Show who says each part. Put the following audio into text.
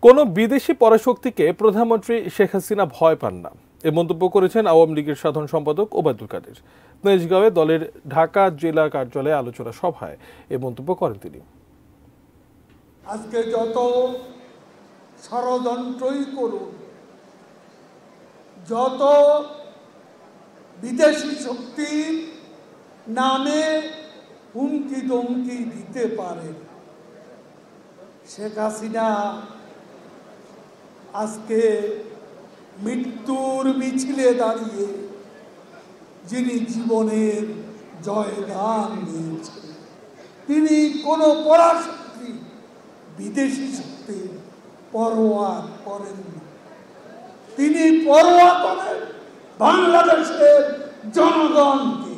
Speaker 1: কোনো বিদেশি পরাশক্তিকে প্রধানমন্ত্রী শেখ হাসিনা ভয় পান না, এ মন্তব্য করেছেন আওয়ামী লীগের সাধারণ সম্পাদক ওবায়দুল কাদের। তেজগাঁওয়ে দলের ঢাকা জেলা কার্যালয়ে আলোচনা সভায় এ মন্তব্য করেন তিনি।
Speaker 2: আজকে যত ষড়যন্ত্রই করুন, যত বিদেশি শক্তির নামে হুমকি দমকি দিতে পারে, শেখ হাসিনা আজকে মৃত্যুর মিছিলে দাঁড়িয়ে যিনি জীবনের জয়গান দিয়েছেন, তিনি কোনো পরাশক্তি বিদেশি শক্তির পরোয়া করেননি। তিনি পরোয়া করেন বাংলাদেশের জনগণকে।